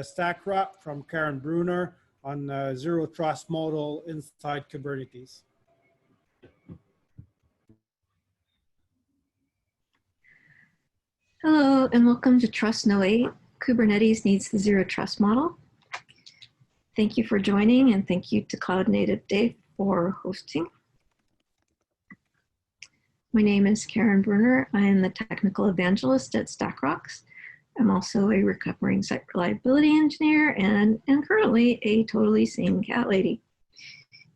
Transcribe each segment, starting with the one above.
StackRox from Karen Bruner on Zero Trust model inside Kubernetes. Hello, and welcome to Trust No 8. Kubernetes needs the Zero Trust model. Thank you for joining, and thank you to Cloud Native Dave for hosting. My name is Karen Bruner. I am the technical evangelist at StackRox. I'm also a recovering site reliability engineer and currently a totally sane cat lady.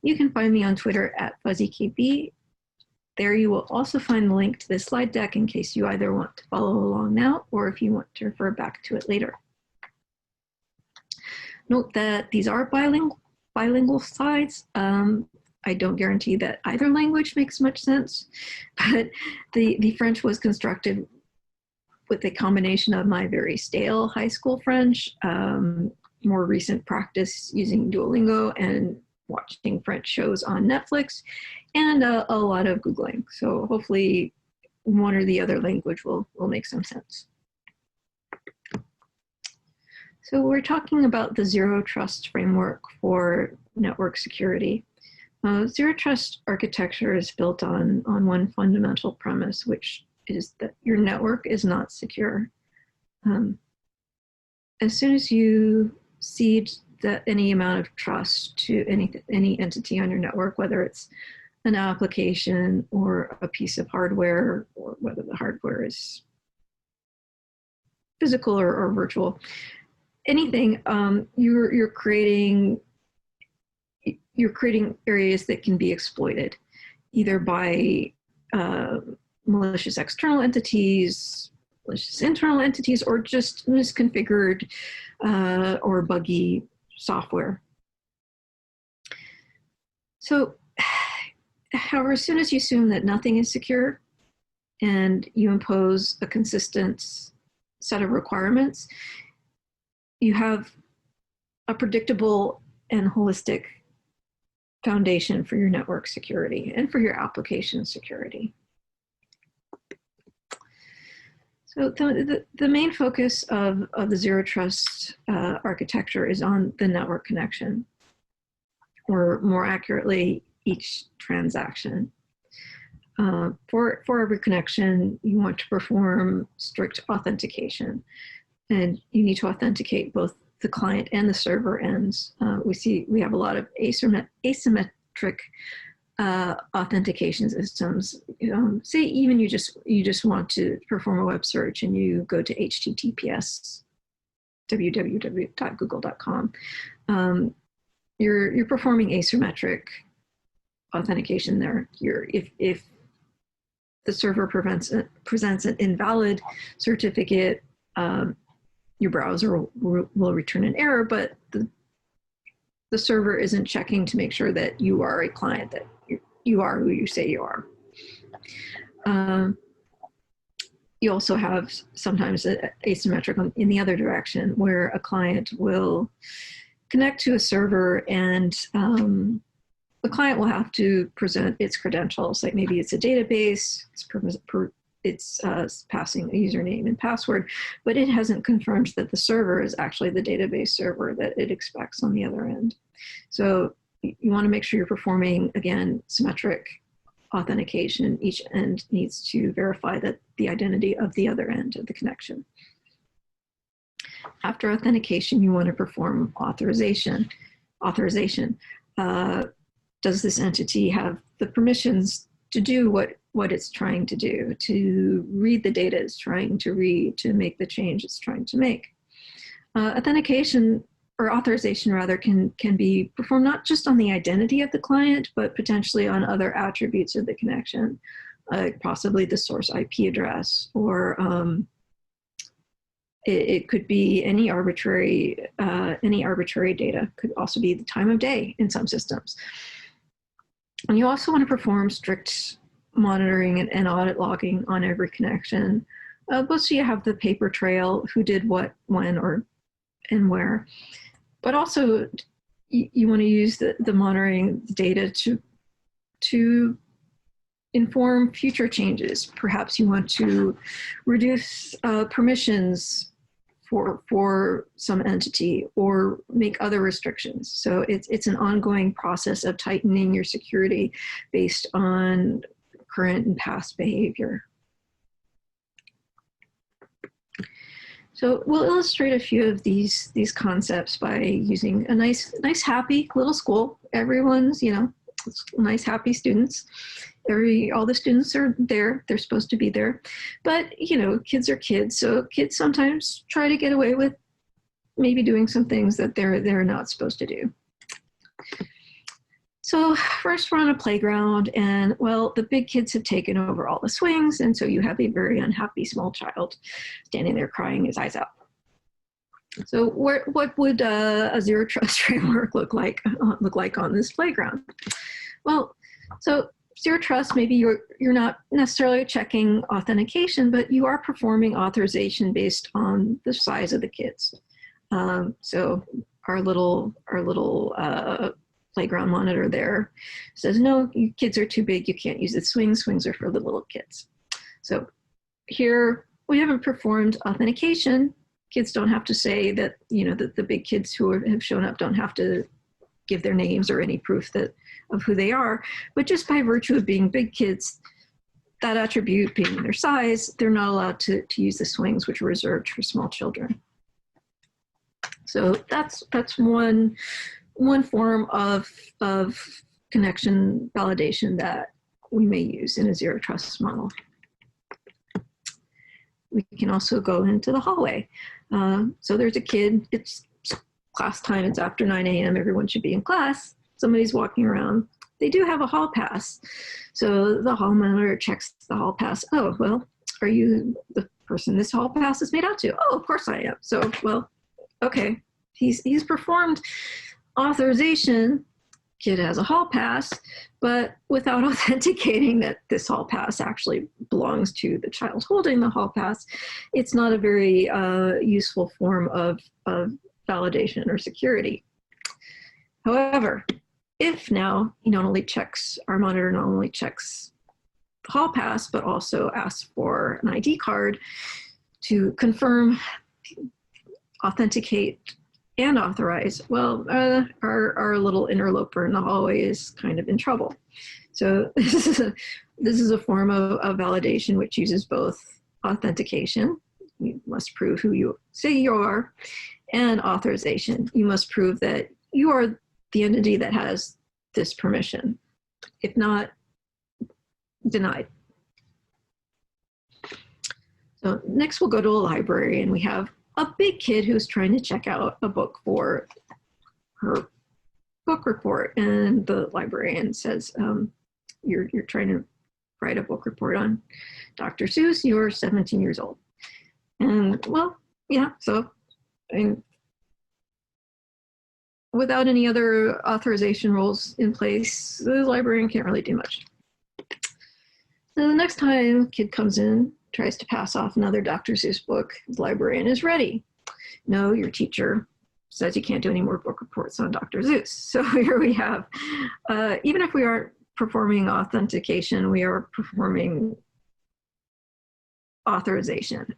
You can find me on Twitter at FuzzyKB. There you will also find the link to this slide deck in case you either want to follow along now or if you want to refer back to it later. Note that these are bilingual slides. I don't guarantee that either language makes much sense, but the French was constructed with a combination of my very stale high school French, more recent practice using Duolingo and watching French shows on Netflix, and a lot of Googling. So hopefully one or the other language will make some sense. So we're talking about the Zero Trust framework for network security. ZeroTrust architecture is built on one fundamental premise, which is that your network is not secure. As soon as you cede any amount of trust to any entity on your network, whether it's an application or a piece of hardware, or whether the hardware is physical or virtual, anything, you're creating areas that can be exploited, either by malicious external entities, malicious internal entities, or just misconfigured or buggy software. So, however, as soon as you assume that nothing is secure and you impose a consistent set of requirements, you have a predictable and holistic foundation for your network security and for your application security. So the main focus of the Zero Trust architecture is on the network connection, or more accurately, each transaction. For every connection, you want to perform strict authentication, and you need to authenticate both the client and the server ends. We have a lot of asymmetric authentication systems. Say even you just want to perform a web search and you go to https www.google.com. You're performing asymmetric authentication there. If the server presents an invalid certificate, your browser will return an error, but the server isn't checking to make sure that you are a client, that you are who you say you are. You also have sometimes asymmetric in the other direction, where a client will connect to a server and the client will have to present its credentials, like maybe it's a database, it's passing a username and password, but it hasn't confirmed that the server is actually the database server that it expects on the other end. So you want to make sure you're performing, again, symmetric authentication. Each end needs to verify that the identity of the other end of the connection. After authentication, you want to perform authorization. Does this entity have the permissions to do what it's trying to do, to read the data it's trying to read, to make the change it's trying to make? Authentication, or authorization rather, can be performed not just on the identity of the client, but potentially on other attributes of the connection, possibly the source IP address, or it could be any arbitrary data. Could also be the time of day in some systems. And you also want to perform strict monitoring and audit logging on every connection. Both so you have the paper trail, who did what, when, and where. But also you want to use the monitoring data to inform future changes. Perhaps you want to reduce permissions for some entity or make other restrictions. So it's an ongoing process of tightening your security based on current and past behavior. So we'll illustrate a few of these concepts by using a nice happy little school. Everyone's, nice happy students. All the students are there. They're supposed to be there. But, kids are kids. So kids sometimes try to get away with maybe doing some things that they're not supposed to do. So first we're on a playground, and well, the big kids have taken over all the swings, and so you have a very unhappy small child standing there crying his eyes out. So what would a zero trust framework look like on this playground? Well, so zero trust, maybe you're not necessarily checking authentication, but you are performing authorization based on the size of the kids. So our little playground monitor there says, no, you kids are too big, you can't use the swings. Swings are for the little kids. So here we haven't performed authentication. Kids don't have to say that, that the big kids who have shown up don't have to give their names or any proof of who they are. But just by virtue of being big kids, that attribute being their size, they're not allowed to use the swings, which are reserved for small children. So that's one form of connection validation that we may use in a zero trust model. We can also go into the hallway. So there's a kid, it's class time, it's after 9 a.m., everyone should be in class. Somebody's walking around. They do have a hall pass. So the hall monitor checks the hall pass. Oh, well, are you the person this hall pass is made out to? Oh, of course I am. So, well, okay. He's performed authorization. Kid has a hall pass, but without authenticating that this hall pass actually belongs to the child holding the hall pass, it's not a very useful form of validation or security. However, if now our monitor not only checks the hall pass, but also asks for an ID card to confirm, authenticate, and authorize, well, our little interloper in the hallway is kind of in trouble. So this is a form of validation which uses both authentication, you must prove who you say you are, and authorization. You must prove that you are the entity that has this permission. If not, denied. So next we'll go to a library, and we have a big kid who's trying to check out a book for her book report, and the librarian says, you're trying to write a book report on Dr. Seuss, you're 17 years old. And well, yeah, so without any other authorization rules in place, the librarian can't really do much. So the next time a kid comes in, tries to pass off another Dr. Seuss book, the librarian is ready. No, your teacher says you can't do any more book reports on Dr. Seuss. So here we have, even if we aren't performing authentication, we are performing authorization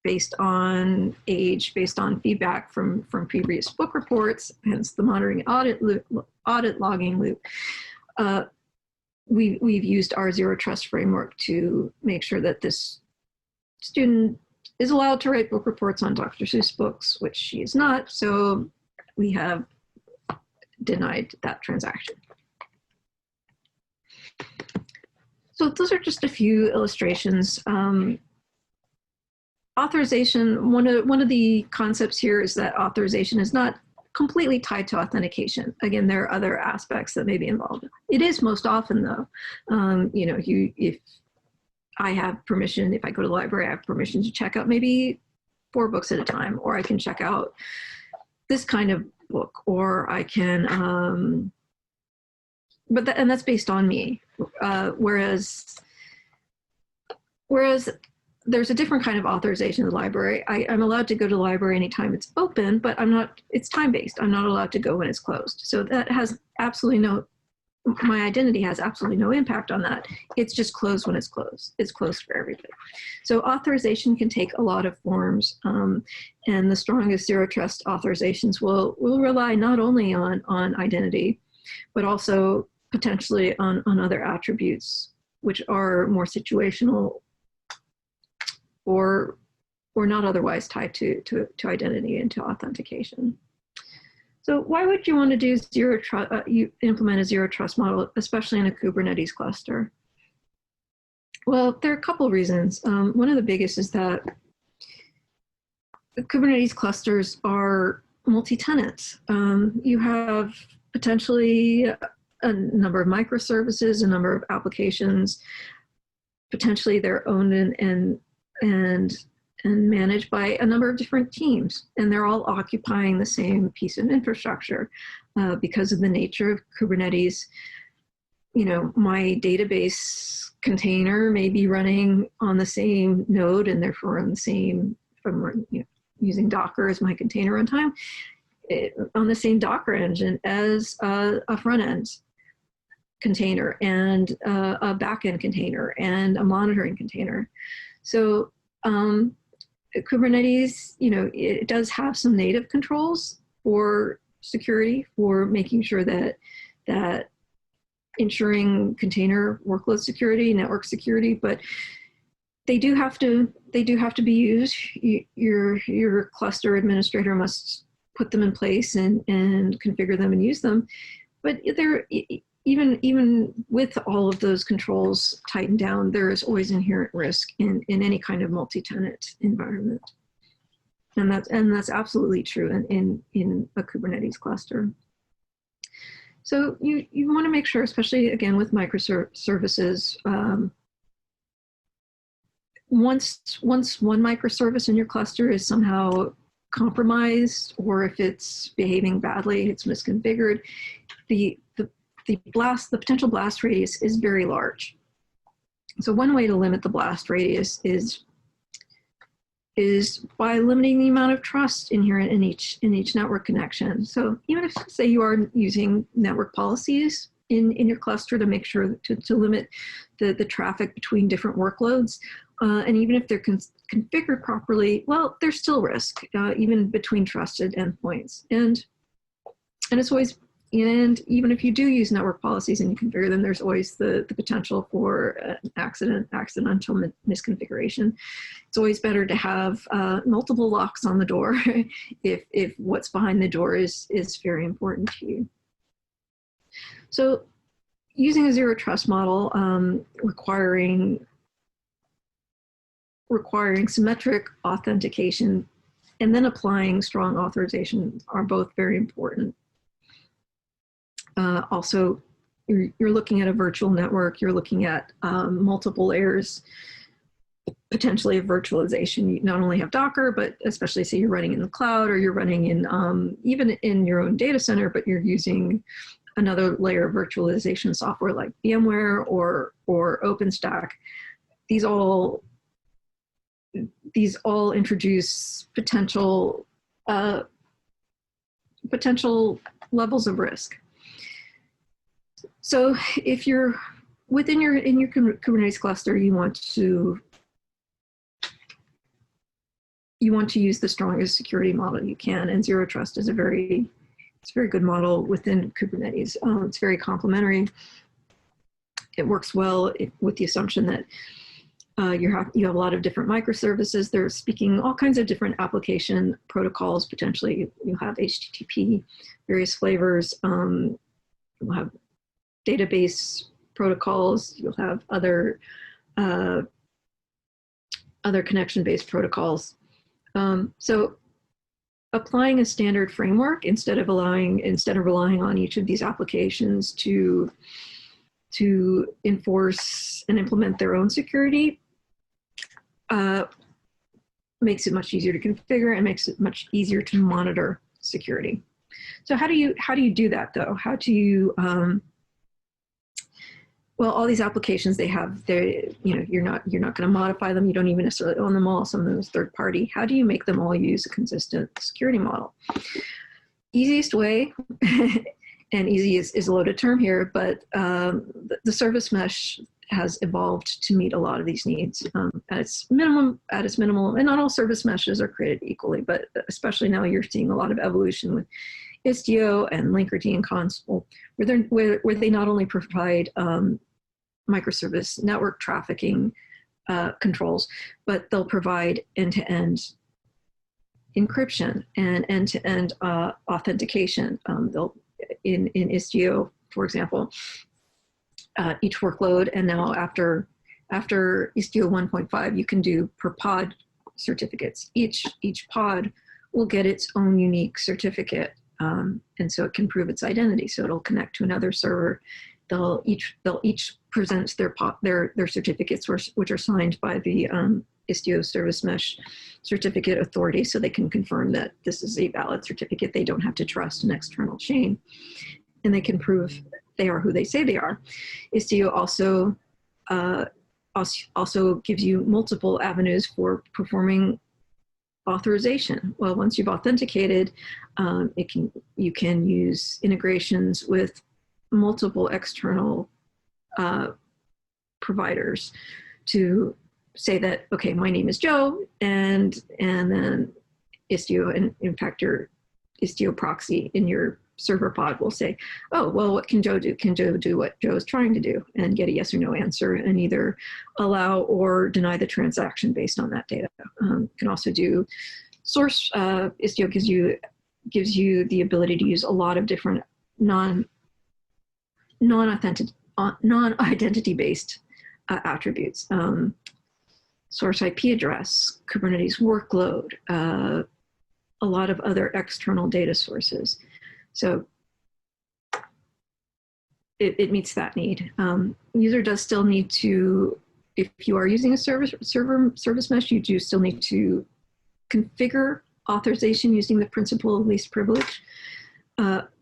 based on age, based on feedback from previous book reports, hence the monitoring audit logging loop. We've used our zero trust framework to make sure that this student is allowed to write book reports on Dr. Seuss books, which she is not, so we have denied that transaction. So those are just a few illustrations. Authorization, one of the concepts here is that authorization is not completely tied to authentication. Again, there are other aspects that may be involved. It is most often though. If I have permission, if I go to the library, I have permission to check out maybe 4 books at a time, or I can check out this kind of book, or I can, and that's based on me. Whereas there's a different kind of authorization in the library. I'm allowed to go to the library anytime it's open, but it's time-based. I'm not allowed to go when it's closed. So that has absolutely no my identity has absolutely no impact on that. It's just closed when it's closed. It's closed for everybody. So authorization can take a lot of forms, and the strongest zero trust authorizations will rely not only on identity, but also potentially on other attributes, which are more situational or not otherwise tied to identity and to authentication. So why would you want to do you implement a zero trust model, especially in a Kubernetes cluster? Well, there are a couple of reasons. One of the biggest is that the Kubernetes clusters are multi-tenant. You have potentially a number of microservices, a number of applications. Potentially they're owned and managed by a number of different teams, and they're all occupying the same piece of infrastructure. Because of the nature of Kubernetes, you know, my database container may be running on the same node, and therefore on the same, if I'm using Docker as my container runtime, on the same Docker engine as a front-end container and a back-end container and a monitoring container. So Kubernetes, you know, it does have some native controls for security, for making sure that ensuring container workload security, network security, but they do have to be used. Your cluster administrator must put them in place and configure them and use them. But even with all of those controls tightened down, there is always inherent risk in any kind of multi-tenant environment. And that's absolutely true in a Kubernetes cluster. So you want to make sure, especially again with microservices, once one microservice in your cluster is somehow compromised, or if it's behaving badly, it's misconfigured, the potential blast radius is very large. So one way to limit the blast radius is by limiting the amount of trust inherent in each network connection. So even if, say, you are using network policies in your cluster to make sure to limit the traffic between different workloads, and even if they're configured properly, well, there's still risk, even between trusted endpoints. And it's always, and even if you do use network policies and you configure them, there's always the potential for accidental misconfiguration. It's always better to have multiple locks on the door if what's behind the door is very important to you. So using a zero trust model, requiring symmetric authentication and then applying strong authorization are both very important. Also, you're looking at a virtual network, you're looking at multiple layers, potentially of virtualization. You not only have Docker, but especially say you're running in the cloud, or you're running in even in your own data center, but you're using another layer of virtualization software like VMware or OpenStack. These all introduce potential levels of risk. So if you're in your Kubernetes cluster, you want to use the strongest security model you can, and zero trust is a very good model within Kubernetes. It's very complementary. It works well with the assumption that you have a lot of different microservices. They're speaking all kinds of different application protocols. Potentially, you'll have HTTP, various flavors. You'll have database protocols. You'll have other connection-based protocols. So applying a standard framework instead of relying on each of these applications to enforce and implement their own security makes it much easier to configure and makes it much easier to monitor security. So how do you do that though? How do you well, all these applications you're not going to modify them. You don't even necessarily own them all. Some of them is third party. How do you make them all use a consistent security model? Easiest way and easy is a loaded term here, but the service mesh has evolved to meet a lot of these needs at its minimum, and not all service meshes are created equally, but especially now you're seeing a lot of evolution with Istio and Linkerd and Consul, where they not only provide microservice network trafficking controls, but they'll provide end-to-end encryption and end-to-end authentication. They'll in Istio, for example, each workload, and now after Istio 1.5, you can do per pod certificates. Each pod will get its own unique certificate, and so it can prove its identity. So it'll connect to another server. They'll each present their certificates, which are signed by the Istio Service Mesh certificate authority, so they can confirm that this is a valid certificate. They don't have to trust an external chain, and they can prove they are who they say they are. Istio also gives you multiple avenues for performing authorization. Well, once you've authenticated, you can use integrations with multiple external providers to say that, okay, my name is Joe, and then Istio, and in fact, your Istio proxy in your server pod will say, oh, well, what can Joe do? Can Joe do what Joe is trying to do? And get a yes or no answer, and either allow or deny the transaction based on that data. You can also do source. Istio gives you the ability to use a lot of different non-identity based attributes. Source IP address, Kubernetes workload, a lot of other external data sources. So it meets that need. User does still need to, if you are using a service mesh, you do still need to configure authorization using the principle of least privilege.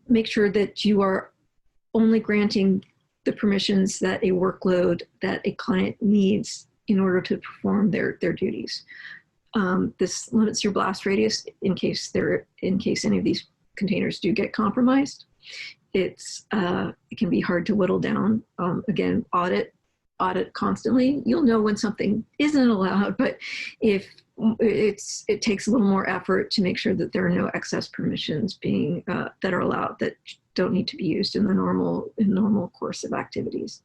Make sure that you are only granting the permissions that a workload that a client needs in order to perform their duties. This limits your blast radius in case any of these containers do get compromised. It can be hard to whittle down. Again, audit constantly. You'll know when something isn't allowed, but if it takes a little more effort to make sure that there are no excess permissions being that are allowed that don't need to be used in the normal course of activities.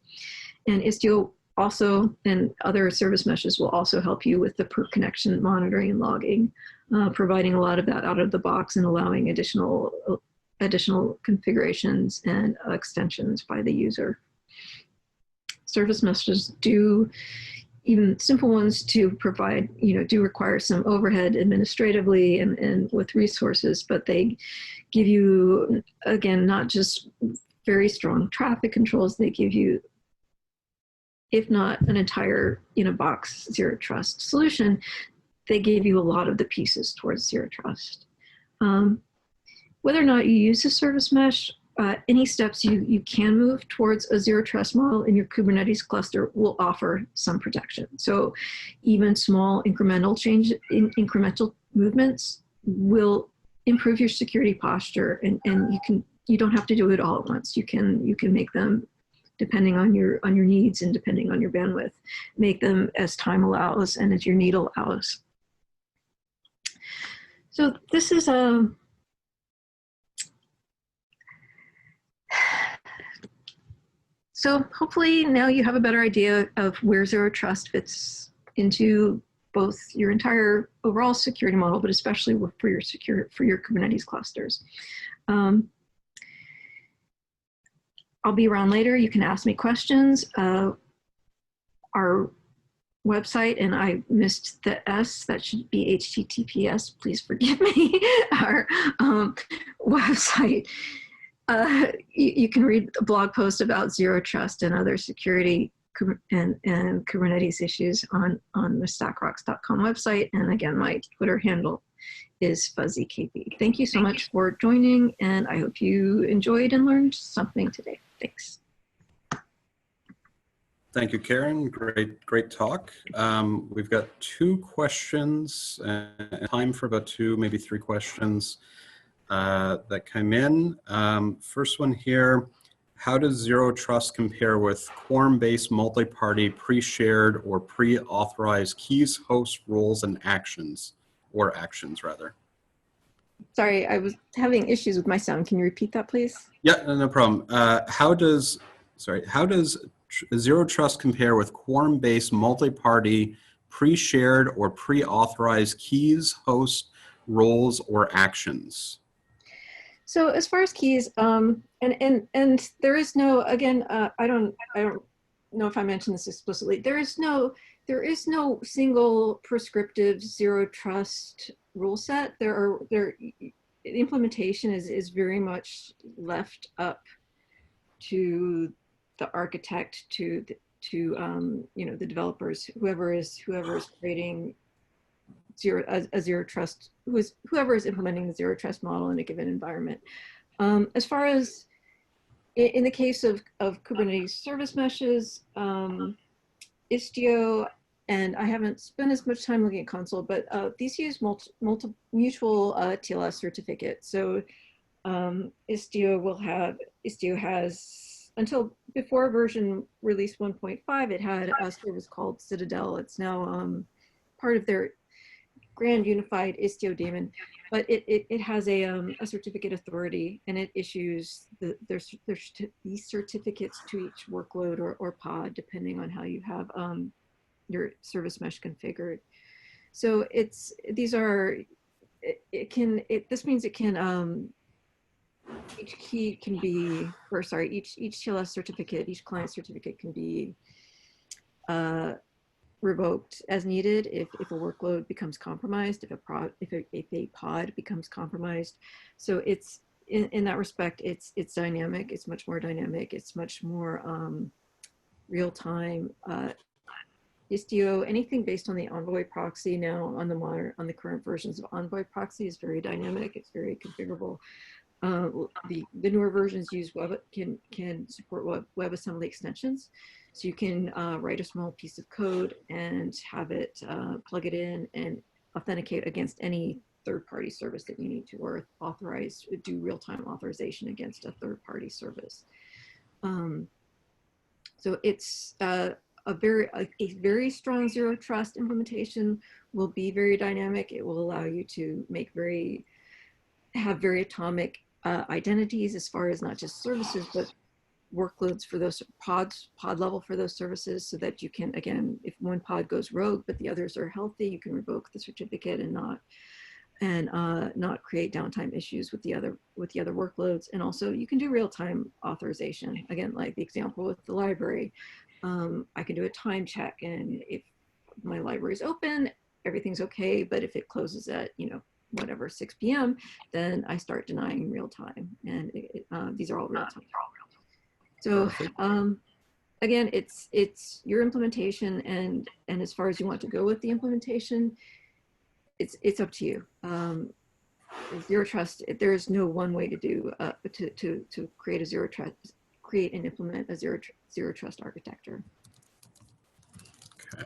And Istio also, and other service meshes will also help you with the per connection monitoring and logging, providing a lot of that out of the box and allowing additional configurations and extensions by the user. Service meshes do, even simple ones, to provide, do require some overhead administratively and with resources, but they give you, again, not just very strong traffic controls, they give you, if not an entire in-a-box Zero Trust solution, they gave you a lot of the pieces towards Zero Trust. Whether or not you use a service mesh, any steps you can move towards a Zero Trust model in your Kubernetes cluster will offer some protection. So even small incremental movements will improve your security posture, and you don't have to do it all at once. You can make them, depending on your needs and depending on your bandwidth, make them as time allows and as your need allows. So this is so hopefully now you have a better idea of where Zero Trust fits into both your entire overall security model, but especially for your Kubernetes clusters. I'll be around later. You can ask me questions. Our website, and I missed the S, that should be HTTPS, please forgive me. Our website, you can read a blog post about Zero Trust and other security and Kubernetes issues on the StackRox.com website. And again, my Twitter handle is FuzzyKP. Thank you so much for joining, and I hope you enjoyed and learned something today. Thanks. Thank you, Karen. Great talk. We've got 2 questions and time for about 2, maybe 3 questions. that came in. First one here, how does ZeroTrust compare with quorum-based multi-party pre-shared or pre-authorized keys, hosts, roles, and actions, or actions rather? Sorry, I was having issues with my sound. Can you repeat that, please? Yeah, no problem. How does ZeroTrust compare with quorum-based multi-party pre-shared or pre-authorized keys, hosts, roles, or actions? So as far as keys, and there is no, again, I don't know if I mentioned this explicitly. There is no single prescriptive zero trust rule set. The implementation is very much left up to the architect, to the developers, whoever is creating a zero trust, whoever is implementing the zero trust model in a given environment. As far as in the case of Kubernetes service meshes, Istio, and I haven't spent as much time looking at console, but these use mutual TLS certificates. So Istio has, until before version release 1.5, it had a service called Citadel. It's now part of their grand unified Istio daemon, but it has a certificate authority, and it issues these certificates to each workload or pod, depending on how you have your service mesh configured. So this means it can each key can be, or sorry, each TLS certificate, each client certificate can be revoked as needed if a workload becomes compromised, if a pod becomes compromised. So it's in that respect, it's dynamic. It's much more dynamic. It's much more real time. Istio, anything based on the Envoy proxy now on the current versions of Envoy proxy is very dynamic. It's very configurable. The newer versions can support WebAssembly extensions. So you can write a small piece of code and have it plug it in and authenticate against any third-party service that you need to, or do real-time authorization against a third-party service. So it's a very strong zero trust implementation will be very dynamic. It will allow you to have very atomic identities as far as not just services, but workloads for those pod level for those services, so that you can, again, if one pod goes rogue but the others are healthy, you can revoke the certificate and not create downtime issues with the other workloads. And also you can do real-time authorization, again, like the example with the library. I can do a time check, and if my library is open, everything's okay, but if it closes at whatever 6 p.m., then I start denying real time, and these are all real time. So again, it's your implementation, and as far as you want to go with the implementation, it's up to you. Zero trust, there is no one way to do to create and implement a zero trust architecture. Okay,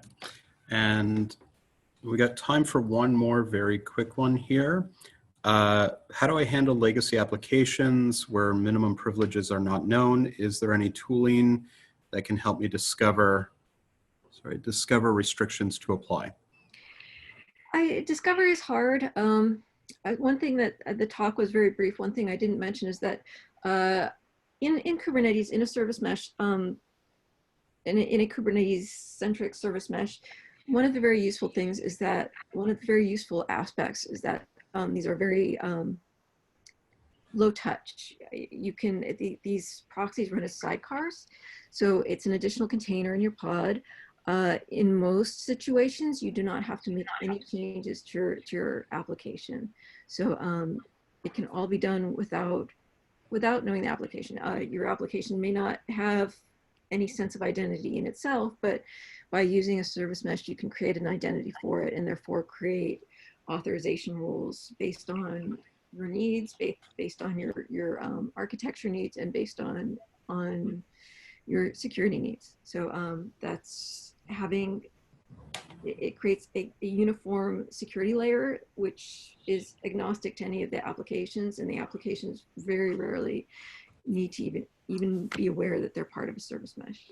and we got time for one more very quick one here. How do I handle legacy applications where minimum privileges are not known? Is there any tooling that can help me discover restrictions to apply? Discovery is hard. One thing that the talk was very brief. One thing I didn't mention is that in Kubernetes, in a service mesh, in a Kubernetes-centric service mesh, one of the very useful things is that one of the very useful aspects is that these are very low touch. These proxies run as sidecars, so it's an additional container in your pod. In most situations, you do not have to make any changes to your application. So it can all be done without knowing the application. Your application may not have any sense of identity in itself, but by using a service mesh, you can create an identity for it, and therefore create authorization rules based on your needs, based on your architecture needs, and based on your security needs. So that's having it creates a uniform security layer, which is agnostic to any of the applications, and the applications very rarely need to even be aware that they're part of a service mesh.